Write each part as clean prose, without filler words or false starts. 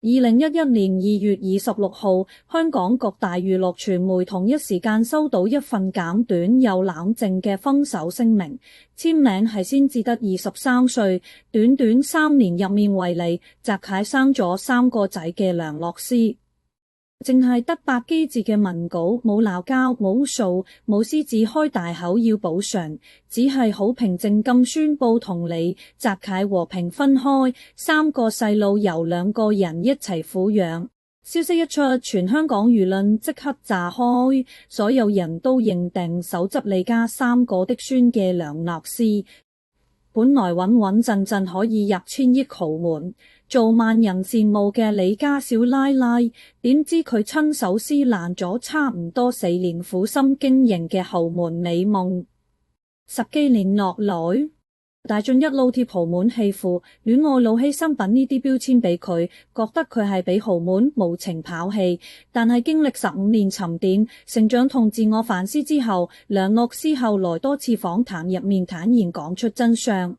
2011年2月26號，香港各大娛樂傳媒同一時間收到一份簡短又冷靜嘅分手聲明，簽名係先至得23歲，短短3年入面為你澤楷生咗3個仔嘅梁洛施。淨係得8機字嘅文稿，冇鬧交，冇訴，冇獅子開大口要補償，只係好平靜咁宣佈同你澤楷和平分開，3個細路由2個人一齊撫養。消息一出，全香港輿論即刻炸開，所有人都認定手執李家3個的孫嘅梁洛施，本來穩穩陣陣可以入千億豪門，做萬人羨慕嘅李家少奶奶，點知佢親手撕爛咗差唔多4年苦心經營嘅豪門美夢。10幾年落來，大眾一路貼豪門棄婦、戀愛腦犧牲品呢啲標籤俾佢，覺得佢係俾豪門無情拋棄。但係經歷15年沉澱、成長同自我反思之後，梁洛施後來多次訪談入面坦然講出真相。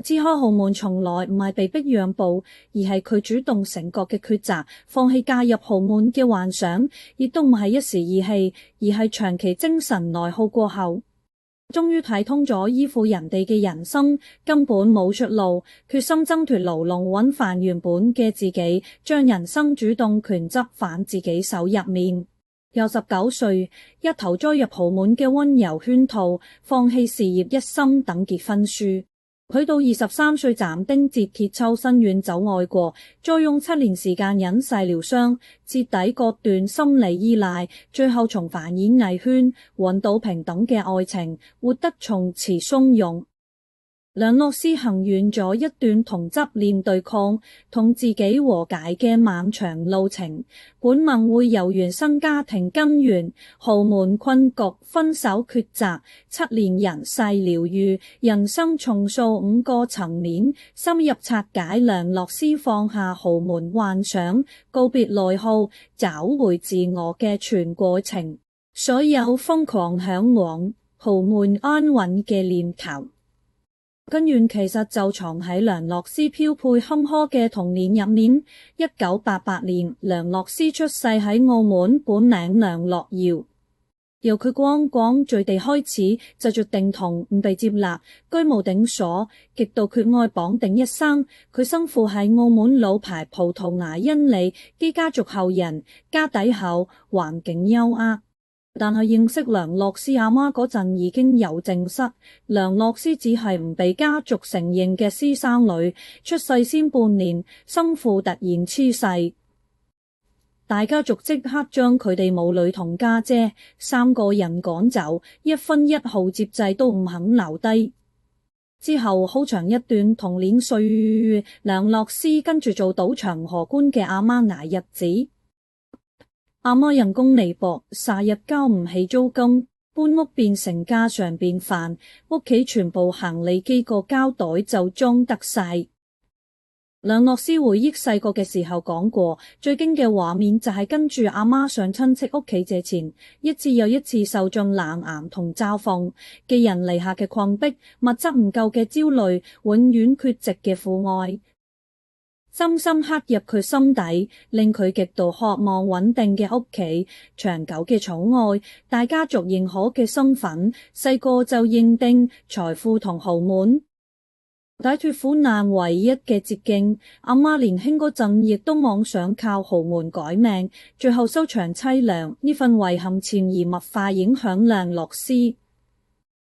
支開豪門從來唔係被逼讓步，而係佢主動醒覺嘅抉擇，放棄嫁入豪門嘅幻想，亦都唔係一時意氣，而係長期精神內耗過後，終於睇通咗依附人哋嘅人生根本冇出路，決心掙脫牢籠揾返原本嘅自己，將人生主動權執返自己手入面。由19歲一頭栽入豪門嘅溫柔圈套，放棄事業一心等結婚書。佢到23歲斬釘截鐵抽身遠走外國，再用7年時間隱世療傷，徹底割斷心理依賴，最後重返演藝圈，揾到平等嘅愛情，活得從此從容。梁洛施行完咗一段同執念對抗、同自己和解嘅漫長路程，本文會由原生家庭根源、豪門困局、分手抉擇、7年人世療愈、人生重塑5個層面，深入拆解梁洛施放下豪門幻想、告別內耗、找回自我嘅全過程，所有瘋狂向往豪門安穩嘅念頭。根源其實就藏喺梁洛施飄配坎坷嘅童年入面。1988年，梁洛施出世喺澳門，本名梁樂堯。由佢光廣墜地開始，就注定同唔被接納，居無定所，極度缺愛綁定一生。佢生父係澳門老牌葡萄牙恩里基家族後人，家底厚，環境優渥。但係認識梁洛施阿媽嗰陣已經有正室，梁洛施只係唔被家族承認嘅私生女，出世先半年，生父突然猝逝，大家族即刻將佢哋母女同家姐3個人趕走，一分1毫接濟都唔肯留低。之後好長一段童年歲月，梁洛施跟住做賭場荷官嘅阿媽捱日子。阿媽人工微薄，霎日交唔起租金，搬屋變成家常便飯，屋企全部行李機個膠袋就裝得晒。梁洛施回憶細個嘅時候講過，最驚嘅畫面就係跟住阿媽上親戚屋企借錢，一次又一次受盡冷眼同嘲諷，寄人籬下嘅困迫，物質唔夠嘅焦慮，永遠缺席嘅父愛，深深刻入佢心底，令佢極度渴望穩定嘅屋企、長久嘅寵愛、大家族認可嘅身份。細個就認定財富同豪門解脫苦難唯一嘅捷徑。阿媽年輕嗰陣亦都妄想靠豪門改命，最後收場淒涼。呢份遺憾潛移默化影響梁洛施，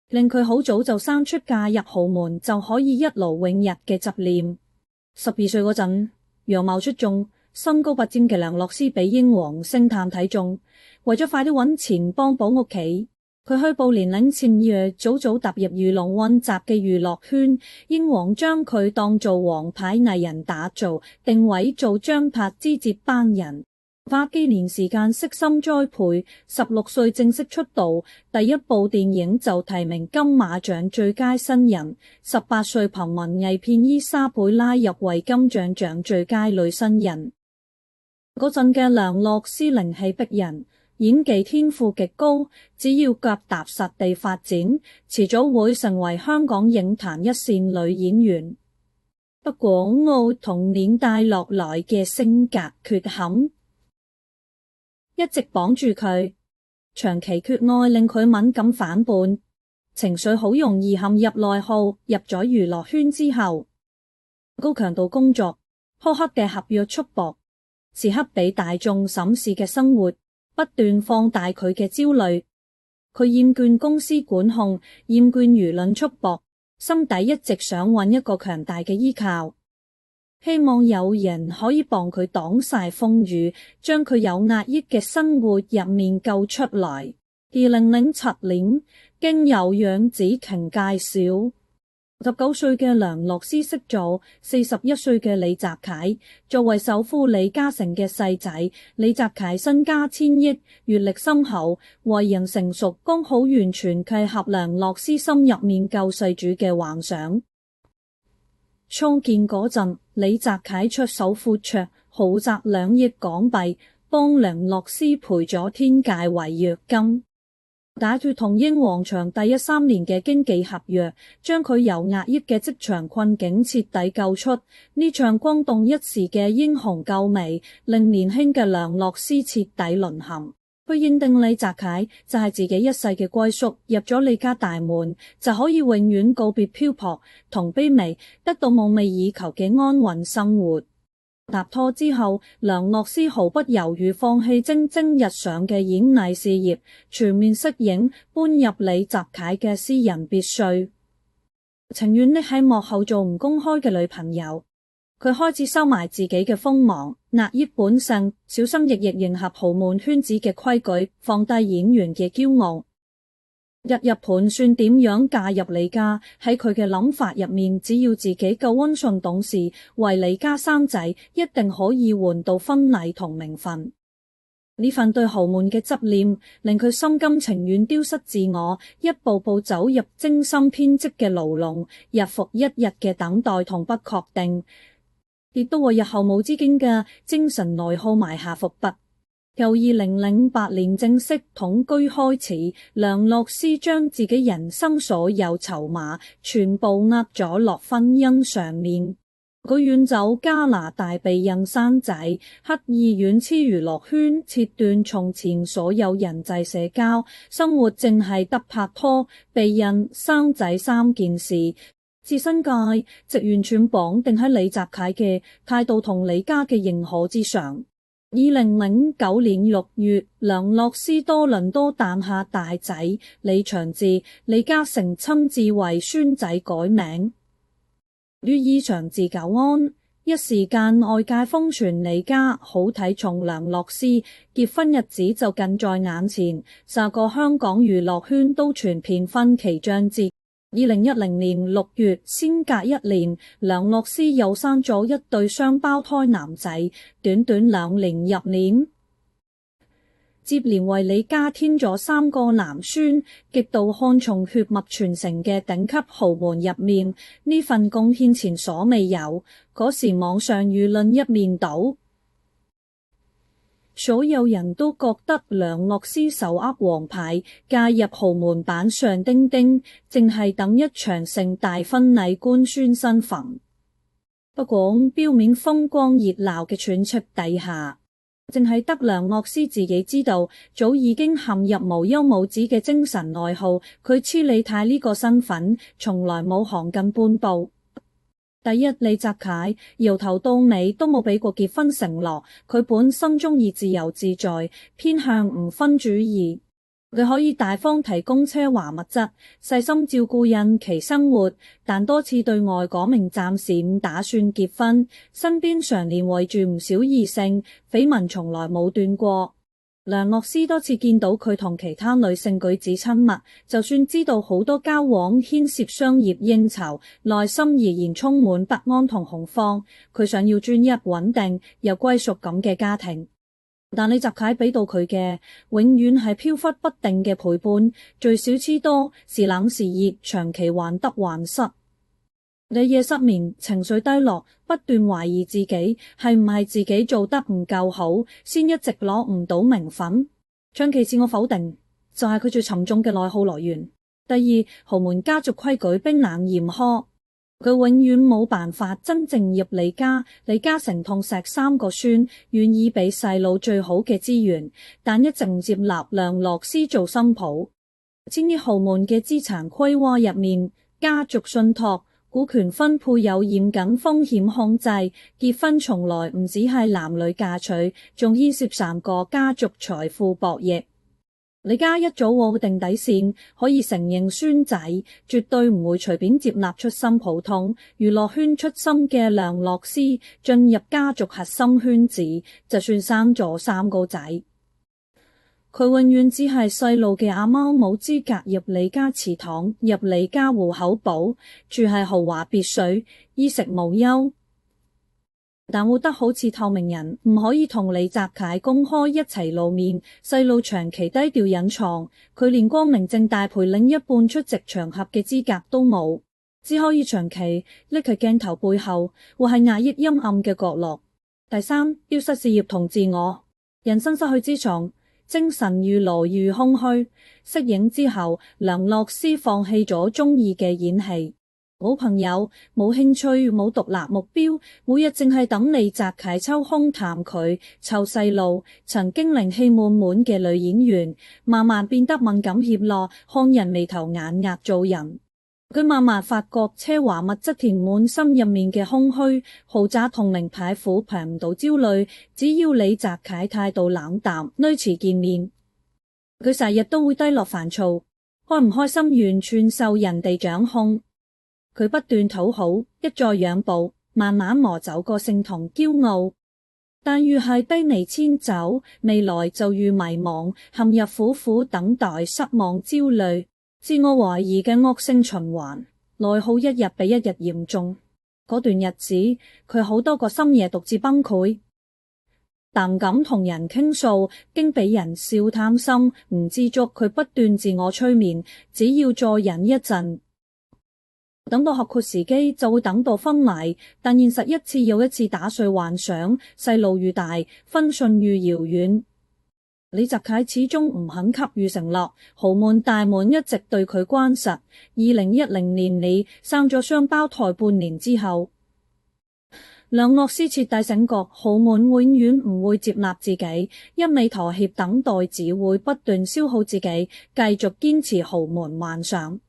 令佢好早就生出嫁入豪門就可以一勞永逸嘅執念。12歲嗰陣，樣貌出眾、身高拔尖嘅梁洛施俾英皇星探睇中，為咗快啲揾錢幫補屋企，佢虛報年齡僭越，早早踏入魚龍混雜嘅娛樂圈。英皇將佢當做王牌藝人打造，定位做張柏芝接班人，花幾年時間悉心栽培。16歲正式出道，第一部電影就提名金馬獎最佳新人。18歲憑文藝片伊莎貝拉入圍金像獎最佳女新人。嗰陣嘅梁洛施靈氣逼人，演技天賦極高，只要腳踏實地發展，遲早會成為香港影壇一線女演員。不過奧童年帶落來嘅性格缺陷，一直綁住佢，長期缺愛令佢敏感反叛，情緒好容易陷入內耗。入咗娛樂圈之後，高強度工作、苛刻嘅合約束縛、時刻俾大眾審視嘅生活，不斷放大佢嘅焦慮。佢厭倦公司管控，厭倦輿論束縛，心底一直想揾一個強大嘅依靠，希望有人可以幫佢擋晒風雨，將佢有壓抑嘅生活入面救出來。2007年，經由楊紫瓊介紹，19歲嘅梁洛施識咗41歲嘅李澤楷。作為首富李嘉誠嘅細仔，李澤楷身家千億，閱歷深厚，為人成熟，剛好完全契合梁洛施心入面救世主嘅幻想。初見嗰陣，李澤楷出手闊綽，豪宅2億港幣，幫梁洛施賠咗天價違約金，解脫同英皇長達13年嘅經紀合約，將佢由壓抑嘅職場困境徹底救出。呢場轟動一時嘅英雄救美，令年輕嘅梁洛施徹底淪陷。佢認定李澤楷就係自己一世嘅歸宿，入咗李家大門就可以永遠告別漂泊同卑微，得到夢寐以求嘅安穩生活。搭拖之後，梁洛施毫不猶豫放棄蒸蒸日上嘅演藝事業，全面息影搬入李澤楷嘅私人別墅，情願匿喺幕後做唔公開嘅女朋友。佢開始收埋自己嘅鋒芒，壓抑本性，小心翼翼迎合豪門圈子嘅規矩，放低演員嘅驕傲。日日盤算點樣嫁入李家，喺佢嘅諗法入面，只要自己夠溫順懂事，為李家生仔，一定可以換到婚禮同名分。呢份對豪門嘅執念，令佢心甘情願丟失自我，一步步走入精心編織嘅牢籠，日復一日嘅等待同不確定，亦都為日後無止境嘅精神內耗埋下伏筆。由2008年正式同居開始，梁洛施將自己人生所有籌碼全部握咗落婚姻上面。佢遠走加拿大避孕生仔，刻意遠黐娛樂圈，切斷從前所有人際社交，生活淨係得拍拖、避孕、生仔3件事。自身價值完全綁定喺李澤楷嘅態度同李家嘅認可之上。2009年6月，梁洛施多倫多誕下大仔李長治，李嘉誠親自為孫仔改名，寓意長治久安。一時間外界瘋傳李家好睇重梁洛施，結婚日子就近在眼前，成個香港娛樂圈都傳遍婚期將至。2010年6月，先隔1年，梁洛施又生咗一對雙胞胎男仔，短短2年入殮，接連為李家添咗3個男孫。極度看重血脈傳承嘅頂級豪門入面，呢份貢獻前所未有。嗰時網上輿論一面倒，所有人都覺得梁洛施手握王牌，嫁入豪門板上釘釘，淨係等一場盛大婚禮官宣身份。不過表面風光熱鬧嘅喘息底下，淨係得梁洛施自己知道，早已經陷入無休無止嘅精神內耗。佢黐李太呢個身份，從來冇行近半步。第一，李澤楷由頭到尾都冇俾過結婚承諾，佢本身中意自由自在，偏向唔婚主義。佢可以大方提供奢華物質，細心照顧孕期生活，但多次對外講明暫時唔打算結婚，身邊常年圍住唔少異性，緋聞從來冇斷過。梁洛施多次見到佢同其他女性舉止親密，就算知道好多交往牽涉商業應酬，內心依然充滿不安同恐慌。佢想要專一、穩定、有歸屬感嘅家庭，但李澤楷俾到佢嘅永遠係飄忽不定嘅陪伴，聚少次多，時冷時熱，長期患得患失。你夜失眠，情緒低落，不斷懷疑自己係唔係自己做得唔夠好，先一直攞唔到名分。長期自我否定就係佢最沉重嘅內耗來源。第二，豪門家族規矩冰冷嚴苛，佢永遠冇辦法真正入李家。李嘉誠同13個孫願意俾細路最好嘅資源，但一直唔接納梁洛施做新抱。千億豪門嘅資產規劃入面，家族信託、股權分配有嚴謹風險控制，結婚從來唔只係男女嫁娶，仲牽涉3個家族財富博弈。李家一早劃定底線，可以承認孫仔，絕對唔會隨便接納出身普通娛樂圈出身嘅梁洛施進入家族核心圈子，就算生咗3個仔，佢永遠只係細路嘅阿媽，冇資格入李家祠堂，入李家戶口簿，住係豪華別墅，衣食無憂。但活得好似透明人，唔可以同李澤楷公開一齊露面，細路長期低調隱藏，佢連光明正大陪另一半出席場合嘅資格都冇，只可以長期匿喺鏡頭背後，或係壓抑陰暗嘅角落。第三，丟失事業同自我，人生失去之重，精神愈來愈空虛。息影之後，梁洛施放棄咗中意嘅演戲。冇朋友，冇興趣，冇獨立目標，每日淨係等李澤楷抽空談佢湊細路。曾經靈氣滿滿嘅女演員，慢慢變得敏感怯懦，看人眉頭眼額做人。佢慢慢發覺奢華物質填滿心入面嘅空虛，豪宅同名牌撫平唔到焦慮。只要李澤楷態度冷淡，推遲見面，佢成日都會低落煩躁，開唔開心完全受人哋掌控。佢不斷討好，一再讓步，慢慢磨走個性同驕傲。但越係低微遷走，未來就越迷茫，陷入苦苦等待、失望、焦慮、自我懷疑嘅惡性循環，內耗一日比一日嚴重。嗰段日子，佢好多個深夜獨自崩潰，但唔敢同人傾訴，驚俾人笑貪心，唔知足。佢不斷自我催眠，只要再忍一陣，等到合括時機就會等到昏迷。但現實一次又一次打碎幻想，細路愈大，分信愈遙遠。李澤楷始終唔肯給予承諾，豪門大門一直對佢關實。2010年李生咗雙胞胎半年之後，梁洛施徹底醒覺，豪門永遠唔會接納自己，一味妥協等待只會不斷消耗自己，繼續堅持豪門幻想，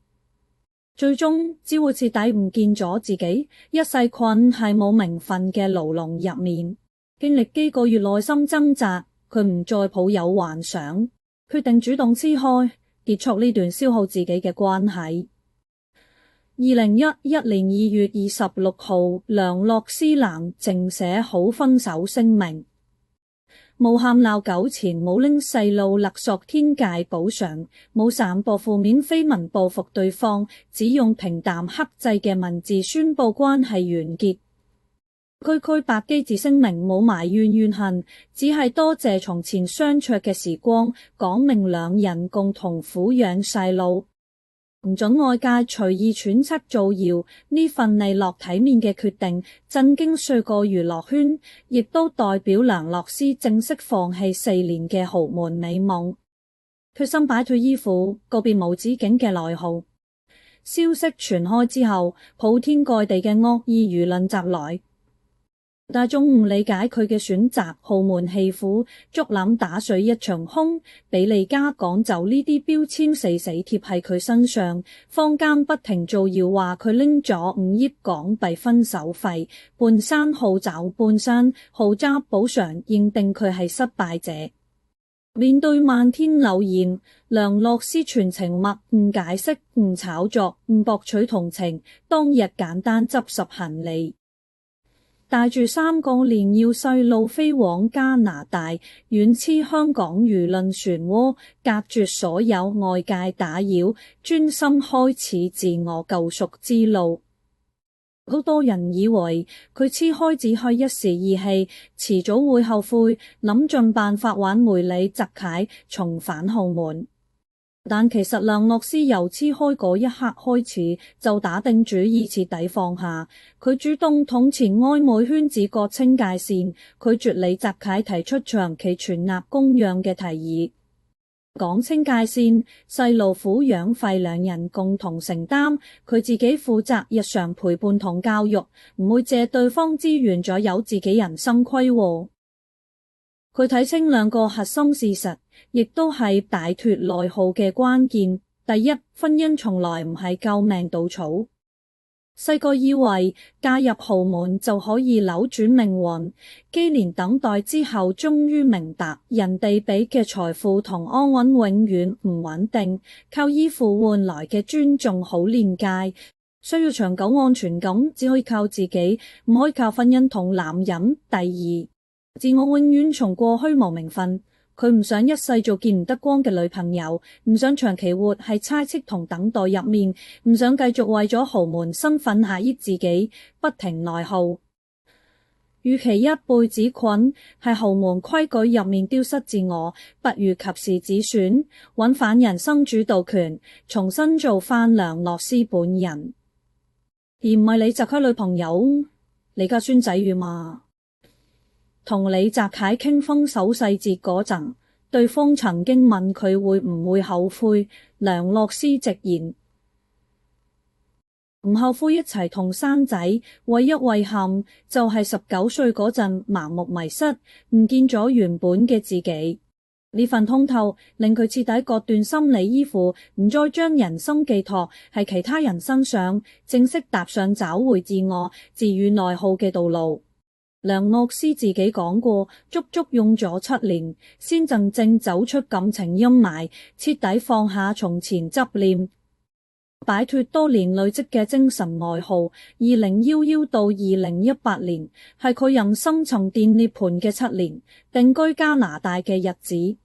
最終只會徹底唔見咗自己，一世困喺冇名分嘅牢籠入面。經歷幾個月內心掙扎，佢唔再抱有幻想，決定主動支開，結束呢段消耗自己嘅關係。2011年2月26號，梁洛施冷靜寫好分手聲明，冇喊鬧糾纏，冇拎細路勒索天界補償，冇散播負面緋聞報復對方，只用平淡克制嘅文字宣布關係完結。區區百機字聲明，冇埋怨怨恨，只係多謝從前相處嘅時光，講明兩人共同撫養細路，唔准外界隨意揣測造謠。呢份利落體面嘅決定震驚碎個娛樂圈，亦都代表梁洛施正式放棄4年嘅豪門美夢，決心擺脫依附，告別無止境嘅內耗。消息傳開之後，鋪天蓋地嘅惡意輿論襲來，大眾唔理解佢嘅選擇，豪門棄婦，足諗打碎一場空，俾李家趕走呢啲標籤死死貼喺佢身上。坊間不停造謠話佢拎咗5億港幣分手費，半山豪宅半山豪宅補償，認定佢係失敗者。面對漫天流言，梁洛施全程默，唔解釋，唔炒作，唔博取同情，當日簡單執拾行李，帶住3個年幼細路飛往加拿大，遠黐香港輿論漩渦，隔絕所有外界打擾，專心開始自我救贖之路。好多人以為佢黐開只係一時意氣，遲早會後悔，諗盡辦法挽回李澤楷重返豪門。但其實梁洛施由黐開嗰一刻開始就打定主意徹底放下，佢主動同前曖昧圈子割清界線，拒絕李澤楷提出長期全額供養嘅提議。講清界線，細路撫養費兩人共同承擔，佢自己負責日常陪伴同教育，唔會借對方資源左右自己人生規劃。佢睇清兩個核心事實，亦都係擺脫內耗嘅關鍵。第一，婚姻從來唔係救命稻草。細個以為嫁入豪門就可以扭轉命運，幾年等待之後，終於明白人哋俾嘅財富同安穩永遠唔穩定，靠依附換來嘅尊重好廉價，需要長久安全感，只可以靠自己，唔可以靠婚姻同男人。第二，自我永遠從過虛無名分。佢唔想一世做見唔得光嘅女朋友，唔想長期活喺猜測同等待入面，唔想繼續為咗豪門身份壓抑自己，不停內耗。與其一輩子困喺豪門規矩入面丟失自我，不如及時止損，搵返人生主導權，重新做返梁洛施本人，而唔係李澤楷女朋友李家孫仔語嘛。同李澤楷傾分手細節嗰陣，對方曾經問佢會唔會後悔，梁洛施直言唔後悔一齊同生仔，唯一遺憾就係19歲嗰陣盲目迷失，唔見咗原本嘅自己。呢份通透令佢徹底割斷心理依附，唔再將人生寄託喺其他人身上，正式踏上找回自我、治癒內耗嘅道路。梁洛施自己講過，足足用咗7年，先真正走出感情陰霾，徹底放下從前執念，擺脫多年累積嘅精神內耗。2011到2018年係佢人生沉澱涅槃嘅7年，定居加拿大嘅日子。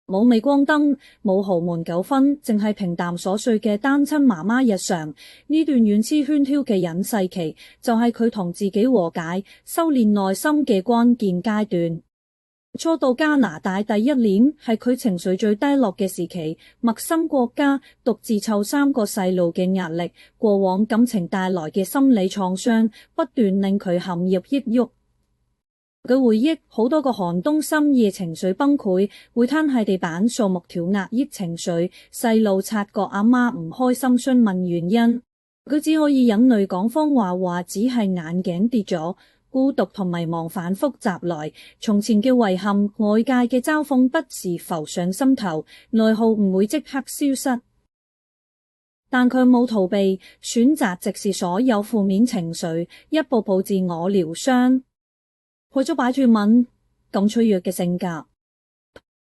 冇鎂光燈，冇豪門糾紛，淨係平淡瑣碎嘅單親媽媽日常。呢段遠絲喧囂嘅隱世期，就係佢同自己和解、修煉內心嘅關鍵階段。初到加拿大第1年，係佢情緒最低落嘅時期。陌生國家，獨自湊3個細路嘅壓力，過往感情帶來嘅心理創傷，不斷令佢陷入抑鬱。佢回憶好多個寒冬深夜情緒崩潰，會攤喺地板掃木條壓抑情緒。細路察覺阿媽唔開心，詢問原因，佢只可以忍淚講謊話只係眼鏡跌咗。孤獨同迷茫反覆襲來，從前嘅遺憾、外界嘅嘲諷不時浮上心頭，內耗唔會即刻消失，但佢冇逃避，選擇直視所有負面情緒，一步步自我療傷。為咗擺脫敏感脆弱嘅性格，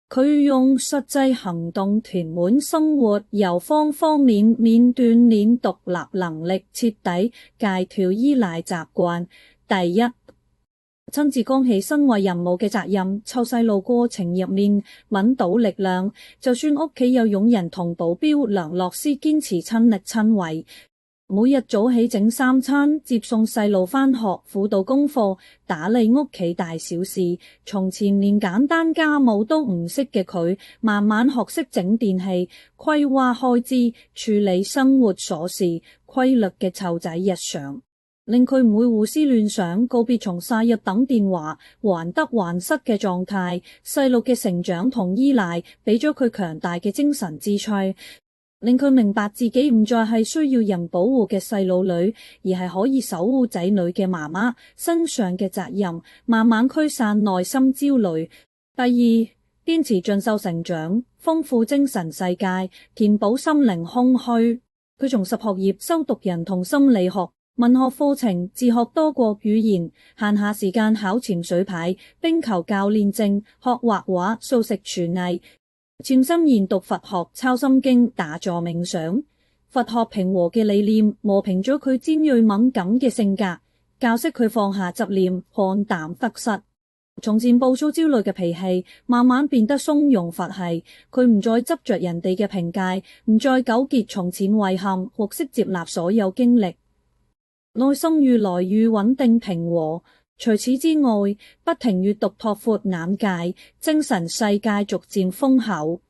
佢用實際行動填滿生活，由方方面面鍛鍊獨立能力，徹底戒掉依賴習慣。第一，親自扛起身為人母嘅責任，湊細路過程入面揾到力量。就算屋企有傭人同保鏢，梁洛施堅持親力親為。每日早起整3餐，接送細路返學，輔導功課，打理屋企大小事。從前連簡單家務都唔識嘅佢，慢慢學識整電器、規劃開支、處理生活瑣事，規律嘅湊仔日常，令佢唔會胡思亂想，告別從曬日等電話、患得患失嘅狀態。細路嘅成長同依賴，俾咗佢強大嘅精神支撐，令佢明白自己唔再係需要人保護嘅細路女，而係可以守護仔女嘅媽媽。身上嘅責任慢慢驅散內心焦慮。第二，堅持進修成長，豐富精神世界，填補心靈空虛。佢重拾學業，修讀人同心理學、文學課程，自學多國語言，閒下時間考潛水牌、冰球教練證，學畫畫、素食廚藝。潛心研讀佛學、抄心經、打坐冥想。佛學平和嘅理念磨平咗佢尖銳敏感嘅性格，教識佢放下執念，看淡得失。從前暴躁焦慮嘅脾氣慢慢變得鬆容佛系，佢唔再執着人哋嘅評價，唔再糾結從前遺憾，學識接納所有經歷，內心越來越穩定平和。除此之外，不停閱讀拓闊眼界，精神世界逐漸豐厚，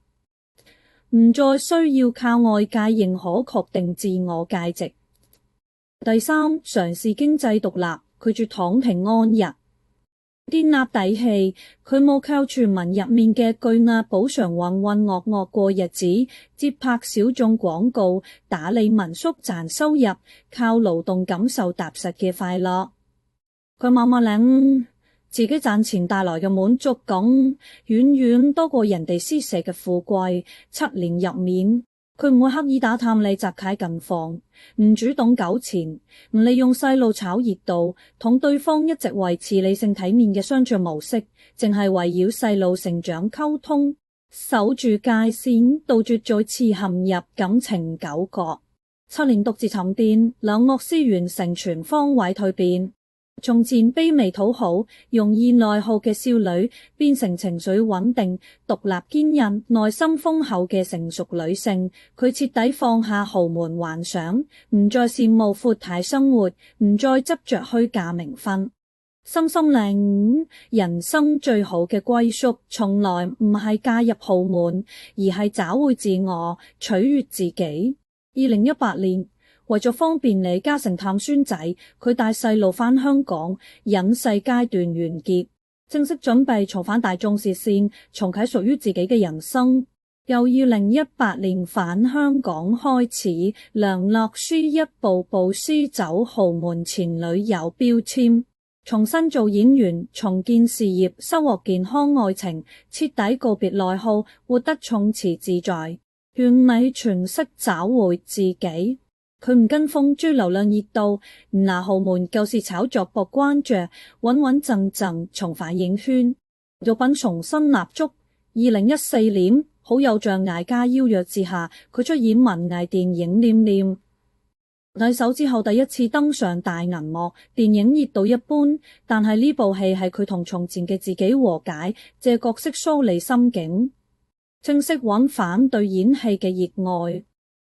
唔再需要靠外界認可確定自我價值。第三，嘗試經濟獨立，拒絕躺平安逸。建立底氣，佢冇靠傳聞入面嘅巨額補償渾渾噩噩過日子，接拍小眾廣告，打理民宿賺收入，靠勞動感受踏實嘅快樂。佢默默領自己賺錢帶來嘅滿足感，遠遠多過人哋施捨嘅富貴。7年入面，佢唔會刻意打探你宅契近況，唔主動糾纏，唔利用細路炒熱度，同對方一直維持理性體面嘅相處模式，淨係圍繞細路成長溝通，守住界線，杜絕再次陷入感情糾葛。7年獨自沉澱，梁洛施完成全方位蛻變。從前卑微討好、容易內耗嘅少女，變成情緒穩定、獨立堅韌、內心豐厚嘅成熟女性。佢徹底放下豪門幻想，唔再羨慕闊太生活，唔再執着虛假名分。深深領悟，人生最好嘅歸宿，從來唔係嫁入豪門，而係找回自我，取悅自己。2018年。為咗方便李嘉誠探孫仔，佢帶細路返香港，隱世階段完結，正式準備重返大眾視線，重啟屬於自己嘅人生。由2018年返香港開始，梁洛施一步步撕走豪門前女友標籤，重新做演員，重建事業，收穫健康愛情，徹底告別內耗，活得從此自在，完美詮釋找回自己。佢唔跟風追流量熱度，唔拿豪門舊事炒作博關注，穩穩陣陣重返影圈，作品重新立足。2014年，好友像艾嘉邀約之下，佢出演文藝電影《念念》。分手之後第一次登上大銀幕，電影熱度一般，但係呢部戲係佢同從前嘅自己和解，借角色梳理心境，正式揾返對演戲嘅熱愛。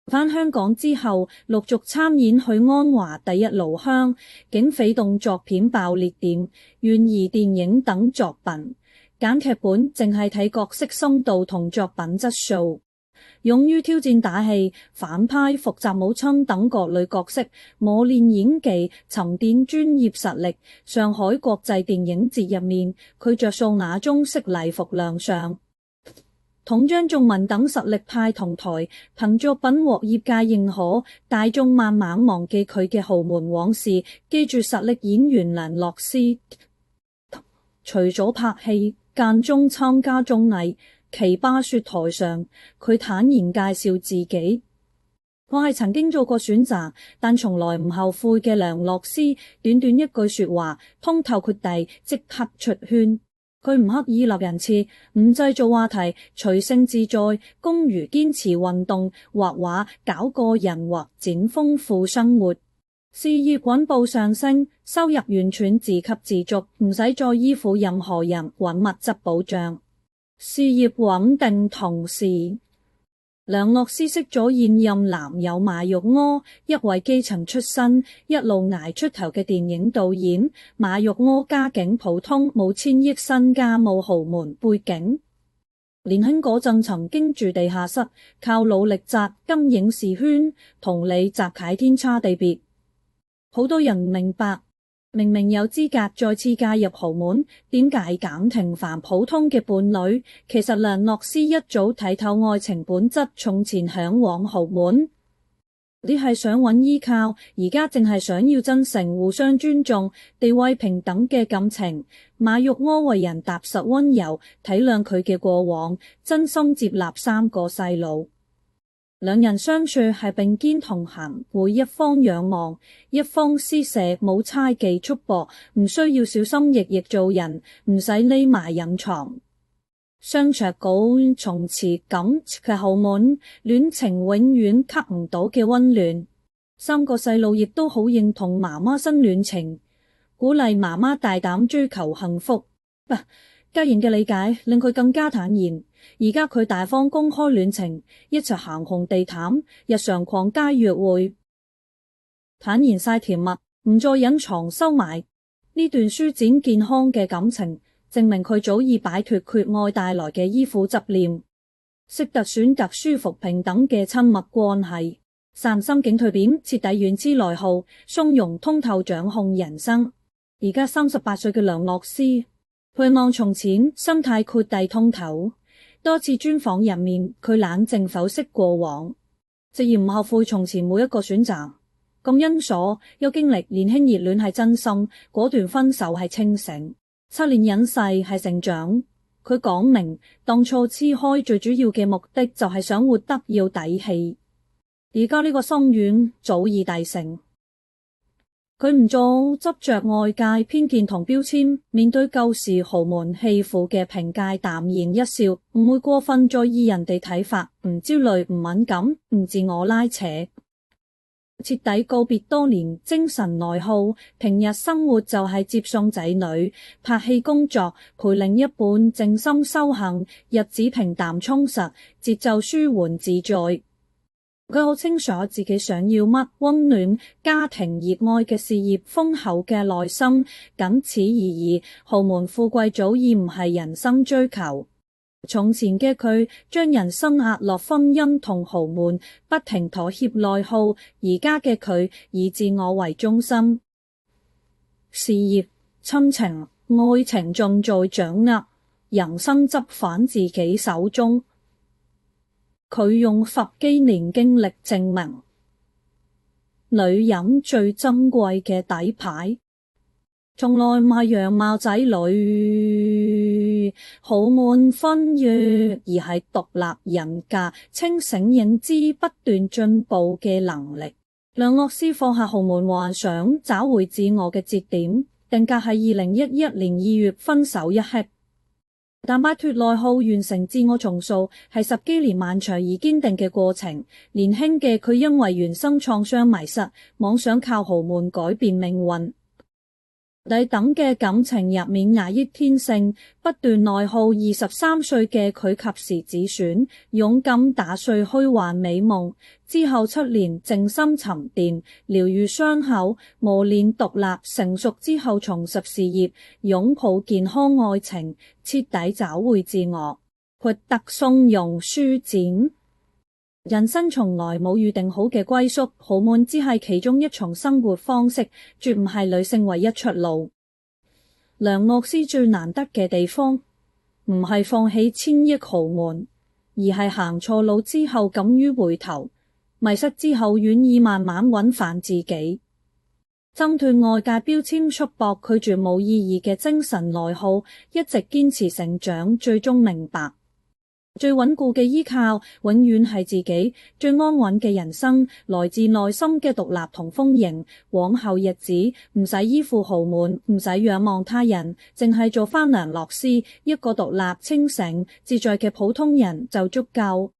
返香港之後，陸續參演許鞍華第一爐香、警匪動作片爆裂點、懸疑電影等作品。揀劇本淨係睇角色深度同作品質素，勇於挑戰打戲、反派、複雜母親等各類角色，磨練演技，沉澱專業實力。上海國際電影節入面，佢着數雅中式禮服亮相。同張頌文等實力派同台，憑作品獲業界認可，大眾慢慢忘記佢嘅豪門往事，記住實力演員梁洛施。除咗拍戲，間中參加綜藝《奇葩說》台上，佢坦然介紹自己：我係曾經做過選擇，但從來唔後悔嘅梁洛施。短短一句說話，通透豁達，即刻出圈。佢唔刻意立人設，唔製造話題，隨性自在，公餘堅持運動、畫畫、搞個人或展豐富生活。事業穩步上升，收入完全自給自足，唔使再依附任何人揾物質保障。事業穩定同時，梁洛施識咗現任男友馬玉柯，一位基層出身、一路捱出頭嘅電影導演。馬玉柯家境普通，冇千億身家，冇豪門背景。年輕嗰陣曾經住地下室，靠努力扎根影視圈，同李澤楷天差地別。好多人唔明白，明明有資格再次嫁入豪門，點解揀平凡普通嘅伴侶？其實梁洛施一早睇透愛情本質，從前向往豪門，你係想揾依靠，而家淨係想要真誠、互相尊重、地位平等嘅感情。馬玉柯為人踏實溫柔，體諒佢嘅過往，真心接納3個細路。兩人相處係並肩同行，會一方仰望，一方施捨，冇猜忌束縛，唔需要小心翼翼做人，唔使匿埋隱藏。相卓稿從詞感嘅豪門戀情永遠給唔到嘅溫暖。3個細路亦都好認同媽媽新戀情，鼓勵媽媽大膽追求幸福。家人嘅理解令佢更加坦然。而家佢大方公開戀情，一齊行紅地毯，日常逛街約會，坦然晒甜蜜，唔再隱藏收埋。呢段舒展健康嘅感情，證明佢早已擺脫缺愛帶來嘅依附執念，識得選擇舒服平等嘅親密關係，散心境蛻變，徹底遠之內耗，從容通透掌控人生。而家38歲嘅梁洛施回望從前，心態豁達通透。多次專訪入面，佢冷靜剖析過往，直言唔後悔從前每一個選擇。咁因所有經歷，年輕熱戀係真心，果斷分手係清醒，7年隱世係成長。佢講明當初黐開最主要嘅目的就係想活得要底氣，而家呢個心願早已達成。佢唔再執着外界偏見同標籤，面對舊時豪門棄婦嘅評價淡然一笑，唔會過分在意人哋睇法，唔焦慮，唔敏感，唔自我拉扯，徹底告別多年精神內耗。平日生活就係接送仔女、拍戲工作，陪另一半靜心修行，日子平淡充實，節奏舒緩自在。佢好清楚自己想要乜，溫暖家庭、熱愛嘅事業、豐厚嘅內心，僅此而已。豪門富貴早已唔係人生追求。從前嘅佢將人生壓落婚姻同豪門，不停妥協內耗；而家嘅佢以自我為中心，事業、親情、愛情盡在掌握，人生執返自己手中。佢用10幾年經歷證明，女人最珍貴嘅底牌，從來唔係樣貌仔女、豪門婚約，而係獨立人格、清醒認知、不斷進步嘅能力。梁洛施放下豪門幻想，找回自我嘅節點，定格喺2011年2月分手一刻。但擺脫內耗，完成自我重塑，係10幾年漫長而堅定嘅過程。年輕嘅佢因為原生創傷迷失，妄想靠豪門改變命運。低等嘅感情入面壓抑天性，不斷內耗。23歲嘅佢及時止損，勇敢打碎虛幻美夢。之後7年靜心沉澱，療愈傷口，磨練獨立。成熟之後重拾事業，擁抱健康愛情，徹底找回自我，豁得從容舒展。人生從來冇預定好嘅歸宿，豪門只係其中一種生活方式，絕唔係女性唯一出路。梁洛施最難得嘅地方，唔係放棄千億豪門，而係行錯路之後敢於回頭，迷失之後願意慢慢揾返自己。掙脫外界標籤束縛，拒絕冇意義嘅精神內耗，一直堅持成長，最終明白，最穩固嘅依靠永遠係自己，最安穩嘅人生來自內心嘅獨立同豐盈。往後日子唔使依附豪門，唔使仰望他人，淨係做返梁洛施，一個獨立、清醒、自在嘅普通人就足夠。